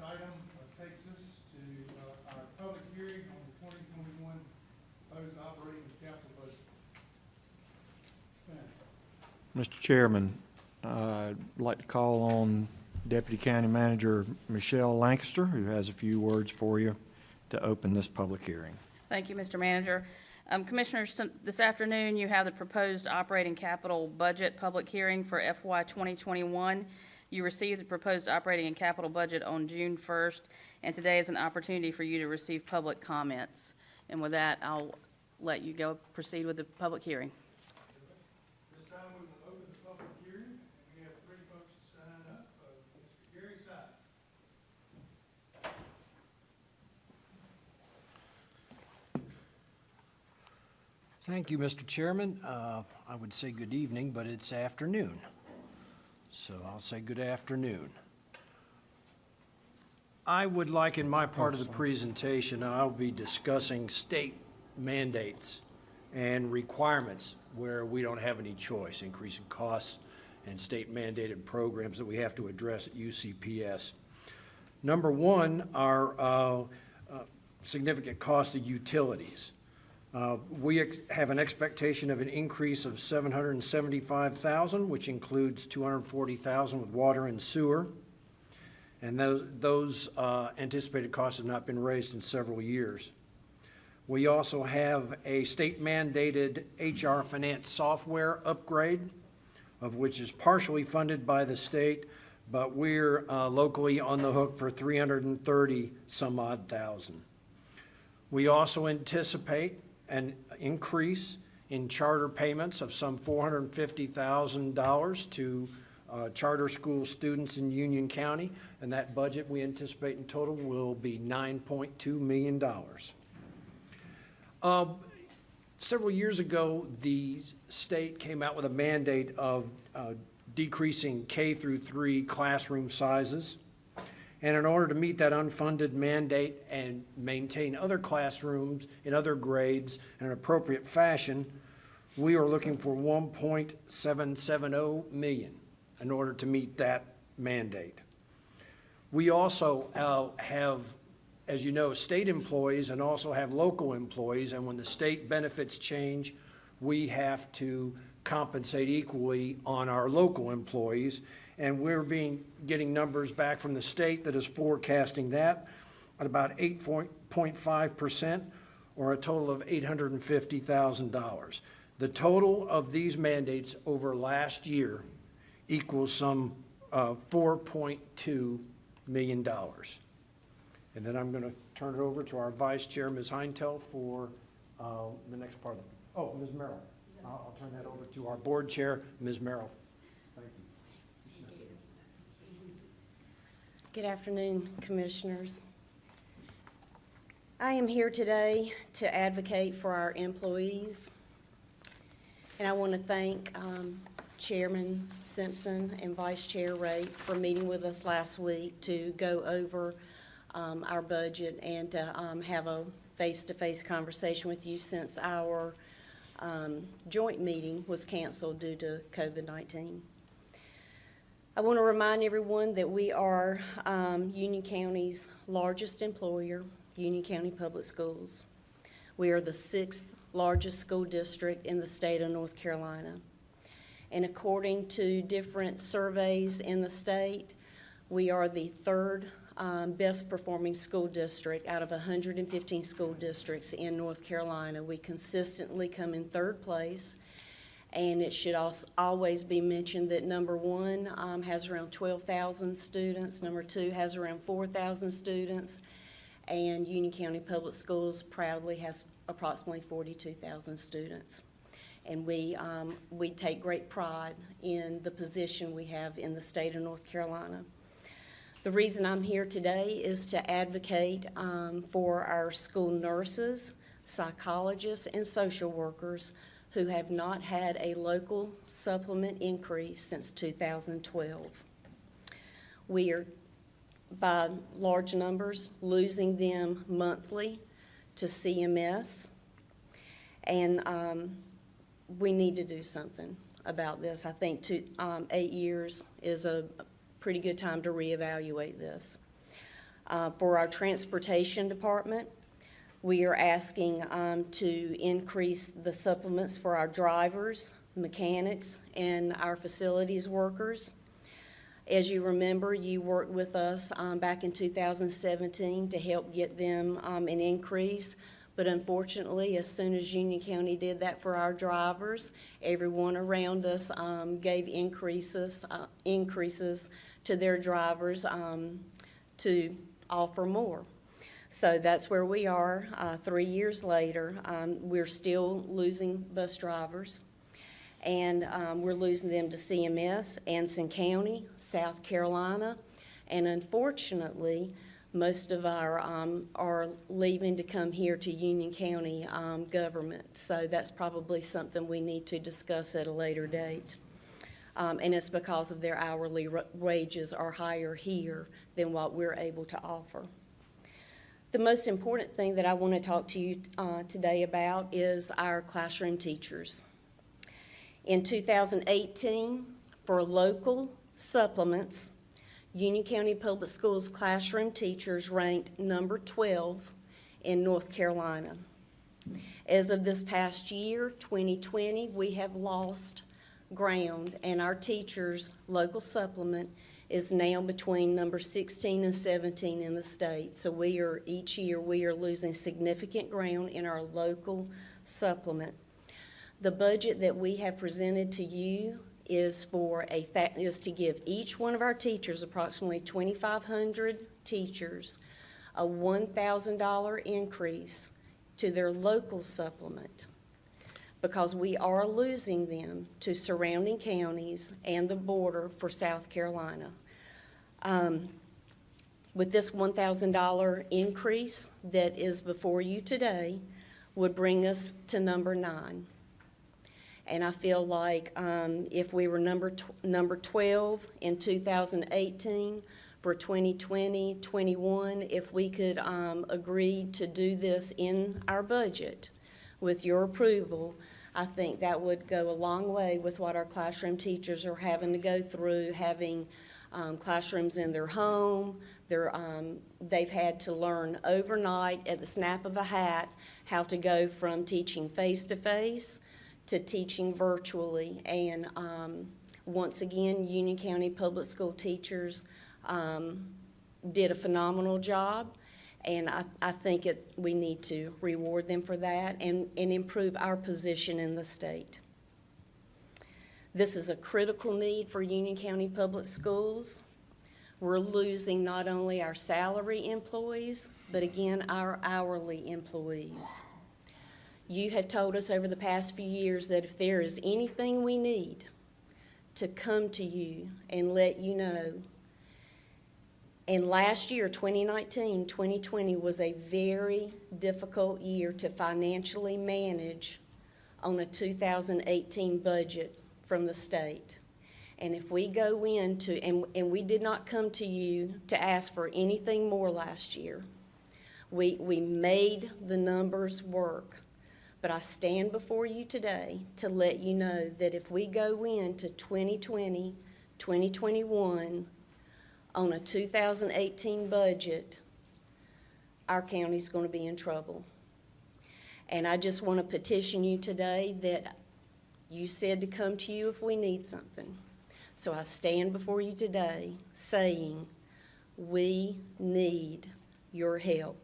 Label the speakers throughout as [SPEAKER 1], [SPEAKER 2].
[SPEAKER 1] item takes us to our public hearing on the 2021 proposed operating and capital budget.
[SPEAKER 2] Mr. Chairman, I'd like to call on Deputy County Manager Michelle Lancaster, who has a few words for you to open this public hearing.
[SPEAKER 3] Thank you, Mr. Manager. Commissioners, this afternoon you have the proposed operating capital budget public hearing for FY 2021. You received the proposed operating and capital budget on June 1st, and today is an opportunity for you to receive public comments. And with that, I'll let you go proceed with the public hearing.
[SPEAKER 1] This time we will open the public hearing, and we have 3 folks to sign up. Mr. Gary Sykes.
[SPEAKER 4] Thank you, Mr. Chairman. I would say good evening, but it's afternoon. So I'll say good afternoon. I would like in my part of the presentation, I'll be discussing state mandates and requirements where we don't have any choice, increasing costs and state mandated programs that we have to address at UCPS. Number one, our significant cost of utilities. We have an expectation of an increase of $775,000, which includes $240,000 with water and sewer. And those anticipated costs have not been raised in several years. We also have a state-mandated HR finance software upgrade, of which is partially funded by the state, but we're locally on the hook for $330-some-odd thousand. We also anticipate an increase in charter payments of some $450,000 to charter school students in Union County, and that budget we anticipate in total will be $9.2 million. Several years ago, the state came out with a mandate of decreasing K through 3 classroom sizes. And in order to meet that unfunded mandate and maintain other classrooms in other grades in an appropriate fashion, we are looking for $1.770 million in order to meet that mandate. We also have, as you know, state employees and also have local employees, and when the state benefits change, we have to compensate equally on our local employees. And we're getting numbers back from the state that is forecasting that at about 8.5%, or a total of $850,000. The total of these mandates over last year equals some $4.2 million. And then I'm going to turn it over to our Vice Chair, Ms. Heintel, for the next part of it. Oh, Ms. Merrill. I'll turn that over to our Board Chair, Ms. Merrill. Thank you.
[SPEAKER 5] Good afternoon, Commissioners. I am here today to advocate for our employees, and I want to thank Chairman Simpson and Vice Chair Ray for meeting with us last week to go over our budget and to have a face-to-face conversation with you since our joint meeting was canceled due to COVID-19. I want to remind everyone that we are Union County's largest employer, Union County Public Schools. We are the 6th largest school district in the state of North Carolina. And according to different surveys in the state, we are the 3rd best performing school district out of 115 school districts in North Carolina. We consistently come in 3rd place. And it should also always be mentioned that number 1 has around 12,000 students, number 2 has around 4,000 students, and Union County Public Schools proudly has approximately 42,000 students. And we take great pride in the position we have in the state of North Carolina. The reason I'm here today is to advocate for our school nurses, psychologists, and social workers who have not had a local supplement increase since 2012. We are, by large numbers, losing them monthly to CMS, and we need to do something about this. I think 8 years is a pretty good time to reevaluate this. For our transportation department, we are asking to increase the supplements for our drivers, mechanics, and our facilities workers. As you remember, you worked with us back in 2017 to help get them an increase. But unfortunately, as soon as Union County did that for our drivers, everyone around us gave increases to their drivers to offer more. So that's where we are 3 years later. We're still losing bus drivers, and we're losing them to CMS, Anson County, South Carolina, and unfortunately, most of our are leaving to come here to Union County government. So that's probably something we need to discuss at a later date. And it's because of their hourly wages are higher here than what we're able to offer. The most important thing that I want to talk to you today about is our classroom teachers. In 2018, for local supplements, Union County Public Schools classroom teachers ranked number 12 in North Carolina. As of this past year, 2020, we have lost ground, and our teachers' local supplement is now between number 16 and 17 in the state. So each year we are losing significant ground in our local supplement. The budget that we have presented to you is to give each one of our teachers, approximately 2,500 teachers, a $1,000 increase to their local supplement, because we are losing them to surrounding counties and the border for South Carolina. With this $1,000 increase that is before you today would bring us to number 9. And I feel like if we were number 12 in 2018, for 2020, 21, if we could agree to do this in our budget with your approval, I think that would go a long way with what our classroom teachers are having to go through, having classrooms in their home. They've had to learn overnight at the snap of a hat how to go from teaching face-to-face to teaching virtually. And once again, Union County Public School teachers did a phenomenal job, and I think we need to reward them for that and improve our position in the state. This is a critical need for Union County Public Schools. We're losing not only our salary employees, but again, our hourly employees. You have told us over the past few years that if there is anything we need, to come to you and let you know. And last year, 2019, 2020 was a very difficult year to financially manage on a 2018 budget from the state. And if we go into, and we did not come to you to ask for anything more last year. We made the numbers work. But I stand before you today to let you know that if we go into 2020, 2021 on a 2018 budget, our county's going to be in trouble. And I just want to petition you today that you said to come to you if we need something. So I stand before you today saying we need your help.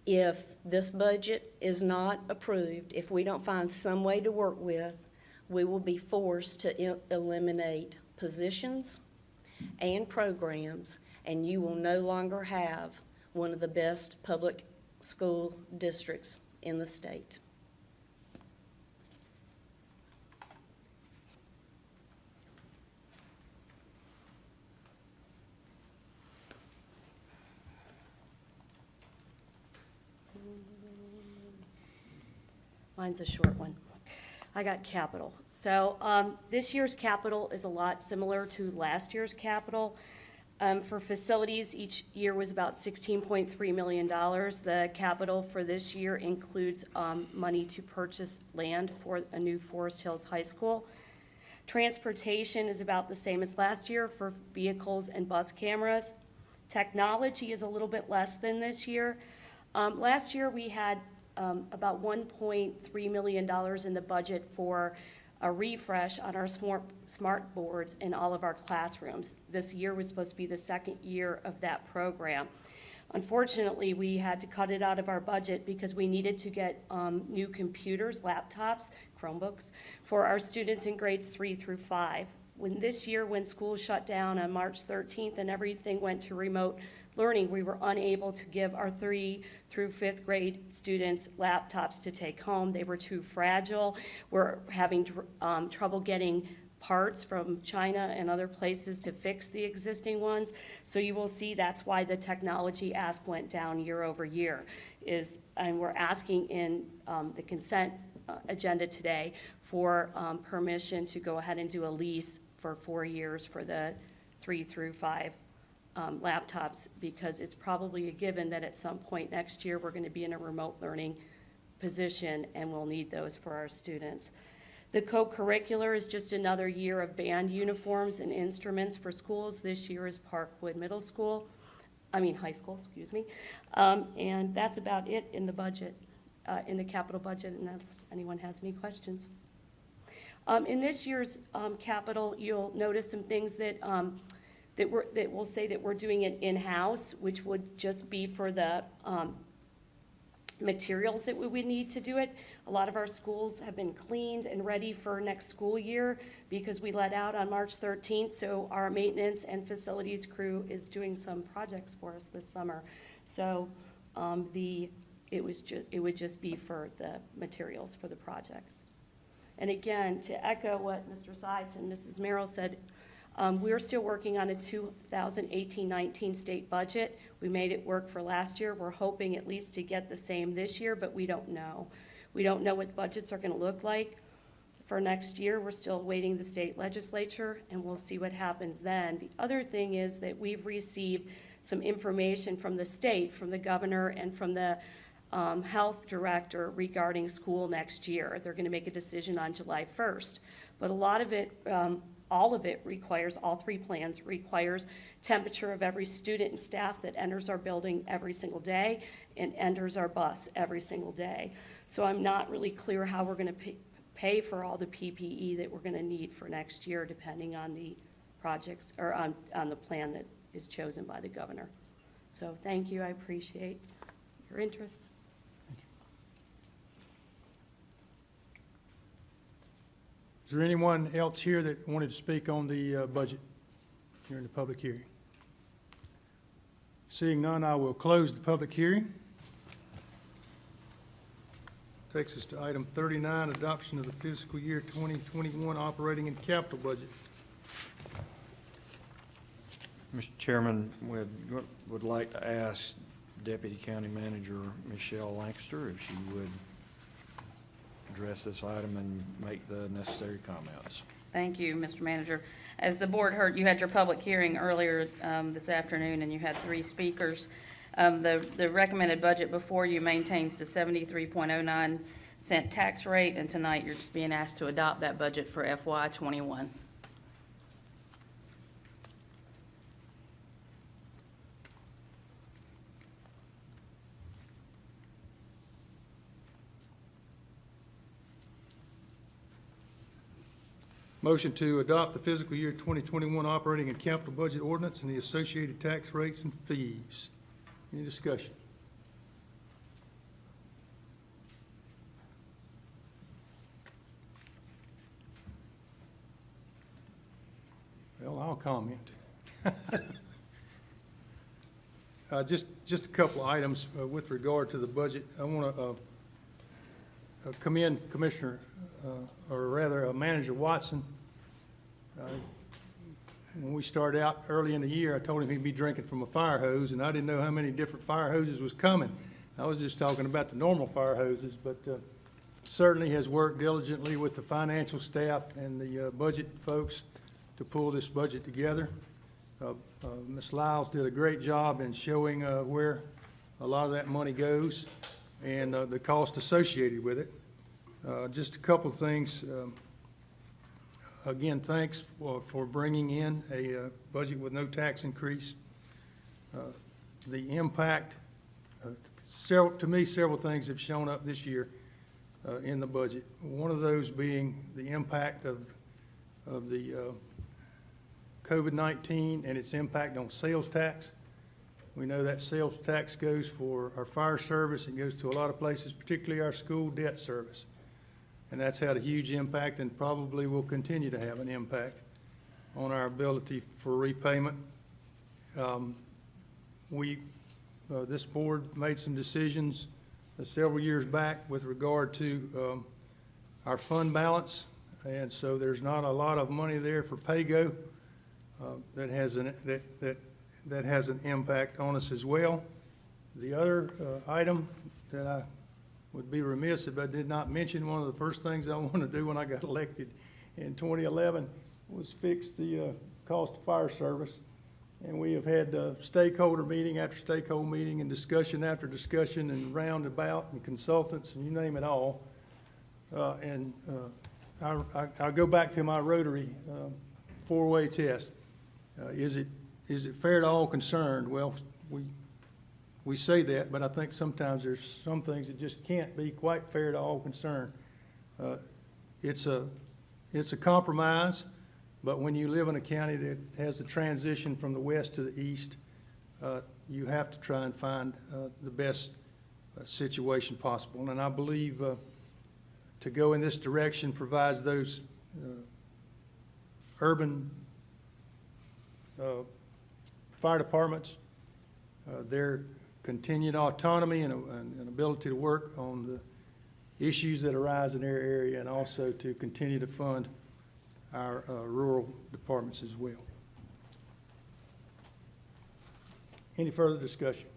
[SPEAKER 5] If this budget is not approved, if we don't find some way to work with, we will be forced to eliminate positions and programs, and you will no longer have one of the best public school districts in the state.
[SPEAKER 6] Mine's a short one. I got capital. So this year's capital is a lot similar to last year's capital. For facilities, each year was about $16.3 million. The capital for this year includes money to purchase land for a new Forest Hills High School. Transportation is about the same as last year for vehicles and bus cameras. Technology is a little bit less than this year. Last year, we had about $1.3 million in the budget for a refresh on our smart boards in all of our classrooms. This year was supposed to be the second year of that program. Unfortunately, we had to cut it out of our budget because we needed to get new computers, laptops, Chromebooks, for our students in grades 3 through 5. When school shut down on March 13th and everything went to remote learning, we were unable to give our 3 through 5th grade students laptops to take home. They were too fragile. We're having trouble getting parts from China and other places to fix the existing ones. So you will see that's why the technology ask went down year over year. And we're asking in the consent agenda today for permission to go ahead and do a lease for 4 years for the 3 through 5 laptops, because it's probably a given that at some point next year, we're going to be in a remote learning position and we'll need those for our students. The co-curricular is just another year of band uniforms and instruments for schools. This year is Parkwood High School, excuse me. And that's about it in the budget, in the capital budget, unless anyone has any questions. In this year's capital, you'll notice some things that we'll say that we're doing it in-house, which would just be for the materials that we would need to do it. A lot of our schools have been cleaned and ready for next school year because we let out on March 13th, so our maintenance and facilities crew is doing some projects for us this summer. So it would just be for the materials for the projects. And again, to echo what Mr. Sides and Mrs. Merrill said, we're still working on a 2018-19 state budget. We made it work for last year. We're hoping at least to get the same this year, but we don't know. We don't know what budgets are going to look like for next year. We're still awaiting the state legislature, and we'll see what happens then. The other thing is that we've received some information from the state, from the governor, and from the health director regarding school next year. They're going to make a decision on July 1st. But a lot of it, all of it requires, all 3 plans requires temperature of every student and staff that enters our building every single day and enters our bus every single day. So I'm not really clear how we're going to pay for all the PPE that we're going to need for next year, depending on the projects, or on the plan that is chosen by the governor. So thank you, I appreciate your interest.
[SPEAKER 1] Is there anyone else here that wanted to speak on the budget during the public hearing? Seeing none, I will close the public hearing. Takes us to item 39, adoption of the fiscal year 2021 operating and capital budget.
[SPEAKER 2] Mr. Chairman, would like to ask Deputy County Manager Michelle Lancaster if she would address this item and make the necessary comments.
[SPEAKER 3] Thank you, Mr. Manager. As the board heard, you had your public hearing earlier this afternoon, and you had 3 speakers. The recommended budget before you maintains the 73.09 cent tax rate, and tonight you're just being asked to adopt that budget for FY '21.
[SPEAKER 1] Motion to adopt the fiscal year 2021 operating and capital budget ordinance and the associated tax rates and fees. Any discussion? Well, I'll comment. Just a couple of items with regard to the budget. I want to commend Commissioner, or rather Manager Watson. When we started out early in the year, I told him he'd be drinking from a fire hose, and I didn't know how many different fire hoses was coming. I was just talking about the normal fire hoses, but certainly has worked diligently with the financial staff and the budget folks to pull this budget together. Ms. Lyles did a great job in showing where a lot of that money goes and the cost associated with it. Just a couple of things. Again, thanks for bringing in a budget with no tax increase. the impact, to me, several things have shown up this year in the budget. One of those being the impact of the COVID-19 and its impact on sales tax. We know that sales tax goes for our fire service, it goes to a lot of places, particularly our school debt service. And that's had a huge impact and probably will continue to have an impact on our ability for repayment. This board made some decisions several years back with regard to our fund balance, and so there's not a lot of money there for PAYGO. That has an impact on us as well. The other item that I would be remiss if I did not mention, one of the first things I wanted to do when I got elected in 2011 was fix the cost of fire service. And we have had stakeholder meeting after stakeholder meeting and discussion after discussion and roundabout and consultants and you name it all. I'll go back to my Rotary four-way test. Is it fair to all concerned? Well, we say that, but I think sometimes there's some things that just can't be quite fair to all concerned. It's a compromise, but when you live in a county that has a transition from the west to the east, you have to try and find the best situation possible. And I believe to go in this direction provides those urban fire departments their continued autonomy and ability to work on the issues that arise in their area, and also to continue to fund our rural departments as well. Any further discussion?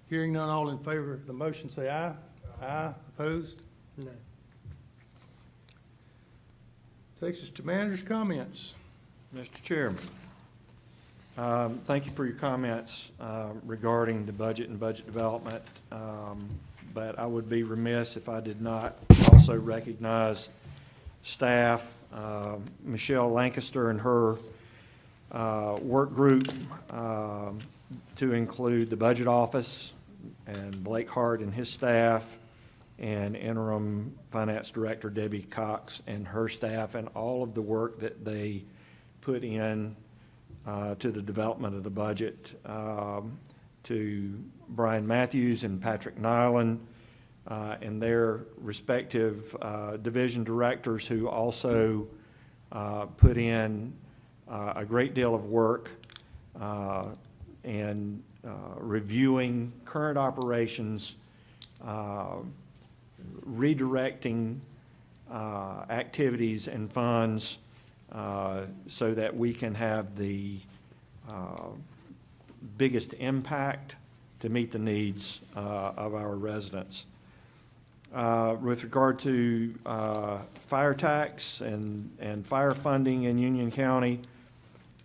[SPEAKER 1] Hearing none, all in favor of the motion say aye. Aye. Opposed?
[SPEAKER 4] No.
[SPEAKER 1] Takes us to manager's comments.
[SPEAKER 2] Mr. Chairman, thank you for your comments regarding the budget and budget development, but I would be remiss if I did not also recognize staff, Michelle Lancaster and her work group, to include the budget office and Blake Hart and his staff, and interim finance director Debbie Cox and her staff, and all of the work that they put in to the development of the budget, to Brian Matthews and Patrick Nyland and their respective division directors, who also put in a great deal of work and reviewing current operations, redirecting activities and funds so that we can have the biggest impact to meet the needs of our residents. With regard to fire tax and fire funding in Union County,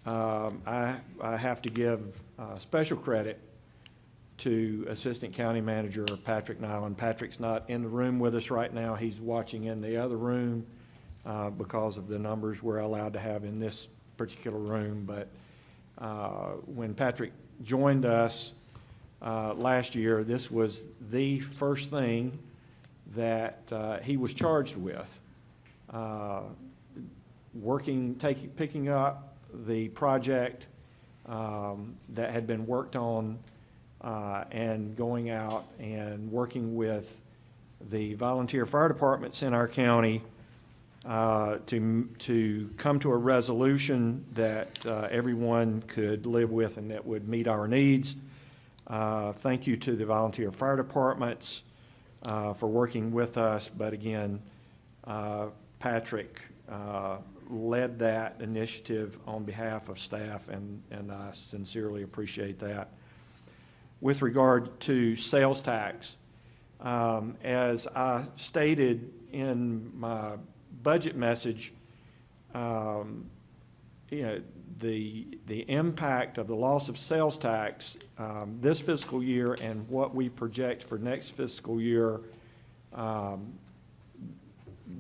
[SPEAKER 2] I have to give special credit to Assistant County Manager Patrick Nyland. Patrick's not in the room with us right now. He's watching in the other room because of the numbers we're allowed to have in this particular room. But when Patrick joined us last year, this was the first thing that he was charged with, picking up the project that had been worked on and going out and working with the volunteer fire departments in our county to come to a resolution that everyone could live with and that would meet our needs. Thank you to the volunteer fire departments for working with us, but again, Patrick led that initiative on behalf of staff, and I sincerely appreciate that. With regard to sales tax, as I stated in my budget message, the impact of the loss of sales tax this fiscal year and what we project for next fiscal year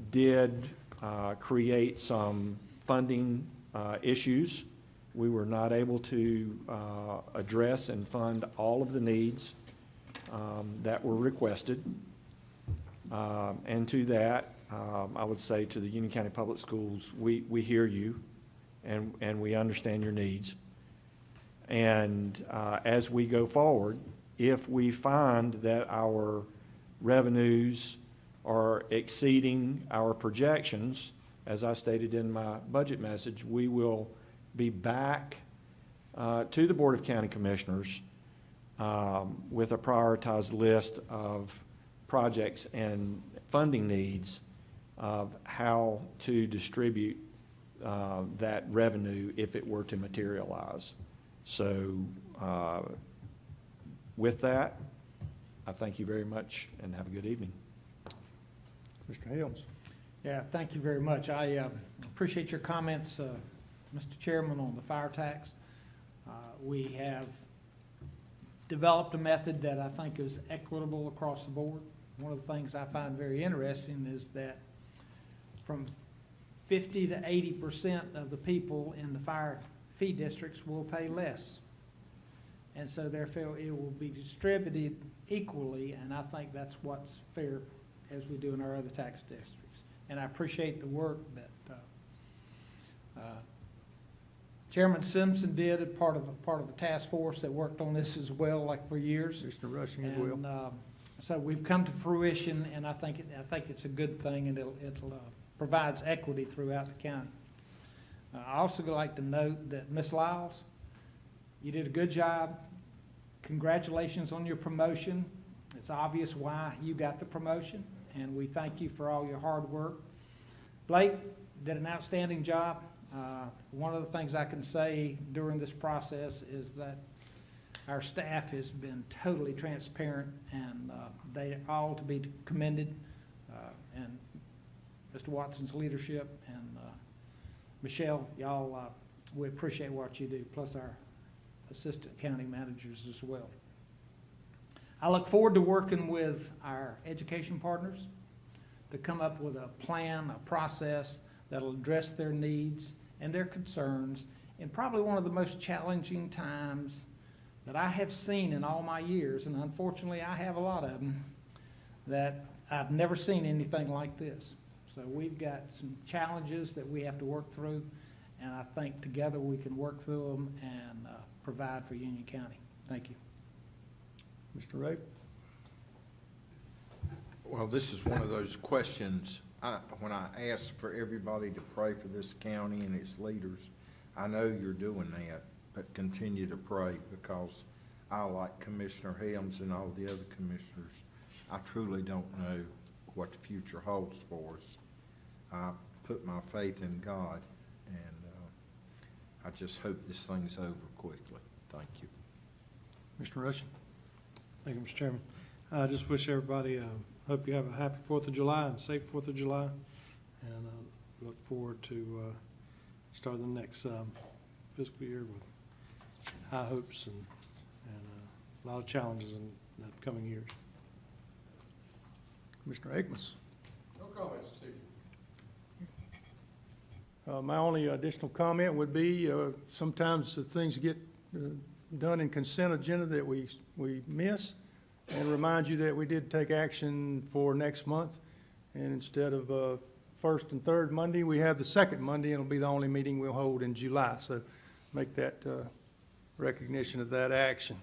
[SPEAKER 2] did create some funding issues we were not able to address and fund all of the needs that were requested. And to that, I would say to the Union County Public Schools, we hear you and we understand your needs. And as we go forward, if we find that our revenues are exceeding our projections, as I stated in my budget message, we will be back to the Board of County Commissioners with a prioritized list of projects and funding needs of how to distribute that revenue if it were to materialize. So with that, I thank you very much and have a good evening.
[SPEAKER 1] Mr. Helms.
[SPEAKER 7] Yeah, thank you very much. I appreciate your comments, Mr. Chairman, on the fire tax. We have developed a method that I think is equitable across the board. One of the things I find very interesting is that from 50 to 80% of the people in the fire fee districts will pay less. And so therefore, it will be distributed equally, and I think that's what's fair as we do in our other tax districts. And I appreciate the work that Chairman Simpson did, as part of the task force that worked on this as well, like for years.
[SPEAKER 1] Mr. Rushing as well.
[SPEAKER 7] And so we've come to fruition, and I think it's a good thing, and it provides equity throughout the county. I also like to note that Ms. Lyles, you did a good job. Congratulations on your promotion. It's obvious why you got the promotion, and we thank you for all your hard work. Blake did an outstanding job. One of the things I can say during this process is that our staff has been totally transparent, and they are all to be commended. And Mr. Watson's leadership and Michelle, y'all, we appreciate what you do, plus our assistant county managers as well. I look forward to working with our education partners to come up with a plan, a process that'll address their needs and their concerns in probably one of the most challenging times that I have seen in all my years, and unfortunately I have a lot of them, that I've never seen anything like this. So we've got some challenges that we have to work through, and I think together we can work through them and provide for Union County. Thank you.
[SPEAKER 1] Mr. Rape.
[SPEAKER 8] Well, this is one of those questions, when I ask for everybody to pray for this county and its leaders, I know you're doing that, but continue to pray, because I, like Commissioner Helms and all the other commissioners, I truly don't know what the future holds for us. I put my faith in God, and I just hope this thing's over quickly. Thank you.
[SPEAKER 1] Mr. Rushing.
[SPEAKER 9] Thank you, Mr. Chairman. I just wish everybody, hope you have a happy 4th of July and safe 4th of July. And look forward to starting the next fiscal year with high hopes and a lot of challenges in the coming years.
[SPEAKER 1] Mr. Akins.
[SPEAKER 9] No comments this evening.
[SPEAKER 1] My only additional comment would be, sometimes things get done in consent agenda that we miss, and remind you that we did take action for next month. And instead of first and third Monday, we have the second Monday, and it'll be the only meeting we'll hold in July. So make that recognition of that action.